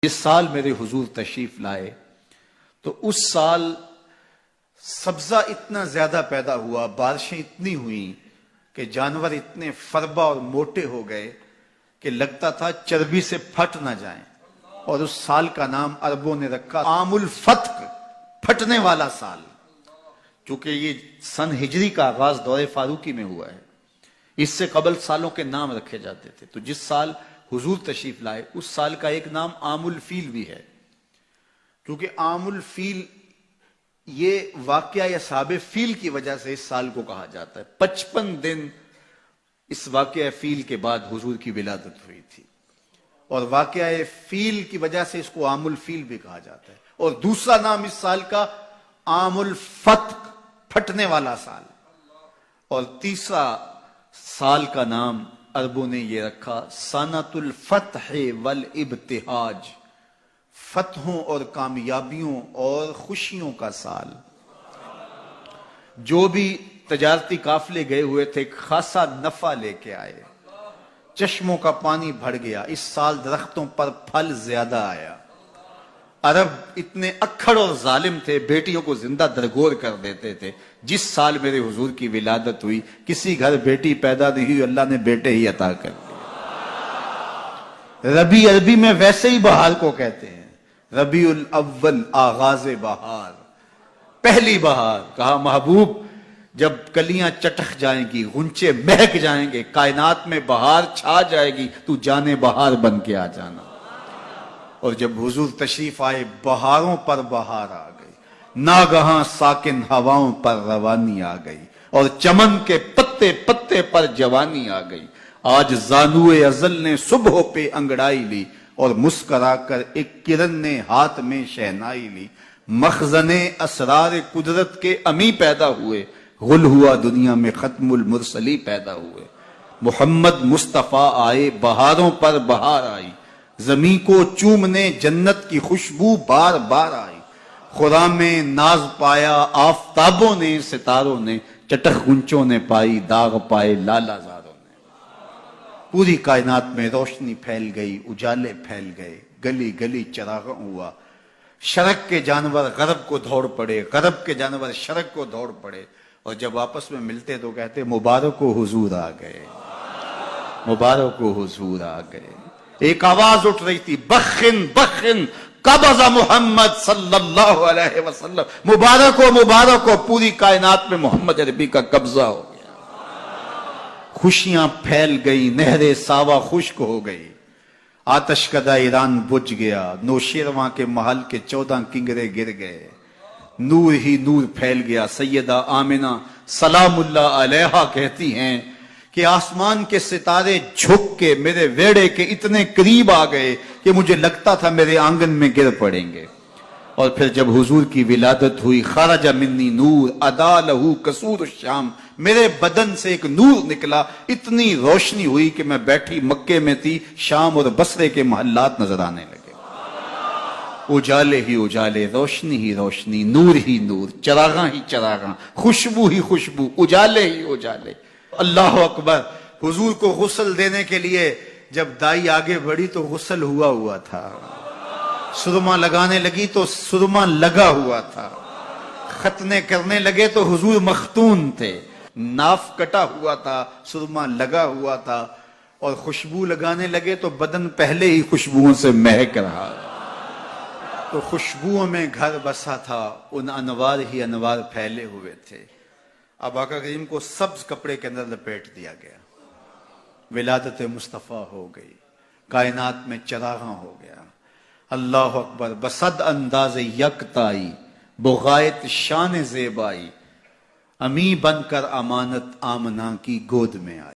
اس سال میرے حضور تشریف لائے تو اس سال سبزہ اتنا زیادہ پیدا ہوا، بارشیں اتنی ہوئیں کہ جانور اتنے فربا اور موٹے ہو گئے کہ لگتا تھا چربی سے پھٹ نہ جائیں، اور اس سال کا نام عربوں نے رکھا عام الفتق، پھٹنے والا سال، چونکہ یہ سن ہجری کا آغاز دور فاروقی میں ہوا ہے۔ اس سے قبل سالوں کے نام رکھے جاتے تھے، تو جس سال حضور تشریف لائے اس سال کا ایک نام عام الفیل بھی ہے، کیونکہ عام الفیل یہ واقعہ اصحاب فیل کی وجہ سے اس سال کو کہا جاتا ہے۔ 55 دن اس واقعہ فیل کے بعد حضور کی ولادت ہوئی تھی، اور واقعہ فیل کی وجہ سے اس کو عام الفیل بھی کہا جاتا ہے۔ اور دوسرا نام اس سال کا عام الفتق، پھٹنے والا سال، اور تیسرا سال کا نام عربوں نے یہ رکھا سنۃ الفتح والابتہاج، فتحوں اور کامیابیوں اور خوشیوں کا سال۔ جو بھی تجارتی قافلے گئے ہوئے تھے خاصا نفع لے کے آئے، چشموں کا پانی بڑھ گیا، اس سال درختوں پر پھل زیادہ آیا۔ عرب اتنے اکھڑ اور ظالم تھے، بیٹیوں کو زندہ درگور کر دیتے تھے۔ جس سال میرے حضور کی ولادت ہوئی کسی گھر بیٹی پیدا نہیں ہوئی، اللہ نے بیٹے ہی عطا کر دیے۔ ربیع عربی میں ویسے ہی بہار کو کہتے ہیں، ربیع الاول آغاز بہار، پہلی بہار۔ کہا محبوب جب کلیاں چٹک جائیں گی، غنچے مہک جائیں گے، کائنات میں بہار چھا جائے گی، تو جانے بہار بن کے آ جانا۔ اور جب حضور تشریف آئے بہاروں پر بہار آ گئی، ناگہاں ساکن ہواؤں پر روانی آ گئی، اور چمن کے پتے پتے پر جوانی آ گئی۔ آج زانوئے ازل نے صبح پہ انگڑائی لی، اور مسکرا کر ایک کرن نے ہاتھ میں شہنائی لی۔ مخزن اسرار قدرت کے امی پیدا ہوئے، غل ہوا دنیا میں ختم المرسلی پیدا ہوئے۔ محمد مصطفیٰ آئے، بہاروں پر بہار آئی، زمین کو چومنے جنت کی خوشبو بار بار آئی۔ خرام میں ناز پایا آفتابوں نے، ستاروں نے، چٹخ گنچوں نے پائی، داغ پائے لالا زاروں نے۔ پوری کائنات میں روشنی پھیل گئی، اجالے پھیل گئے، گلی گلی چراغاں ہوا۔ شرق کے جانور غرب کو دوڑ پڑے، غرب کے جانور شرق کو دوڑ پڑے، اور جب آپس میں ملتے تو کہتے مبارک و حضور آ گئے، مبارک و حضور آ گئے۔ ایک آواز اٹھ رہی تھی، بخن بخن قبض محمد صلی اللہ علیہ وسلم، مبارک ہو مبارک ہو، پوری کائنات میں محمد عربی کا قبضہ ہو گیا۔ خوشیاں پھیل گئی، نہر ساوا خشک ہو گئی، آتش کدہ ایران بجھ گیا، نوشیرواں کے محل کے 14 کنگرے گر گئے، نور ہی نور پھیل گیا۔ سیدہ آمنہ سلام اللہ علیہا کہتی ہیں کہ آسمان کے ستارے جھک کے میرے ویڑے کے اتنے قریب آ گئے کہ مجھے لگتا تھا میرے آنگن میں گر پڑیں گے۔ اور پھر جب حضور کی ولادت ہوئی، خرج منی نور ادا لہو قصور الشام، میرے بدن سے ایک نور نکلا، اتنی روشنی ہوئی کہ میں بیٹھی مکے میں تھی، شام اور بصرے کے محلات نظر آنے لگے۔ اجالے ہی اجالے، روشنی ہی روشنی، نور ہی نور، چراغاں ہی چراغاں، خوشبو ہی خوشبو، اجالے ہی اجالے۔ اللہ اکبر۔ حضور کو غسل دینے کے لیے جب دائی آگے بڑھی تو غسل ہوا تھا، سرما لگانے لگی تو سرما لگا ہوا تھا، ختنے کرنے لگے تو حضور مختون تھے، ناف کٹا ہوا تھا، سرما لگا ہوا تھا، اور خوشبو لگانے لگے تو بدن پہلے ہی خوشبوؤں سے مہک رہا، تو خوشبوؤں میں گھر بسا تھا، ان انوار ہی انوار پھیلے ہوئے تھے۔ اب آقا کریم کو سبز کپڑے کے اندر لپیٹ دیا گیا، ولادت مصطفیٰ ہو گئی، کائنات میں چراغاں ہو گیا۔ اللہ اکبر۔ بصد انداز یکتائی، بغایت شان زیبائی، امی بن کر امانت آمنہ کی گود میں آئی۔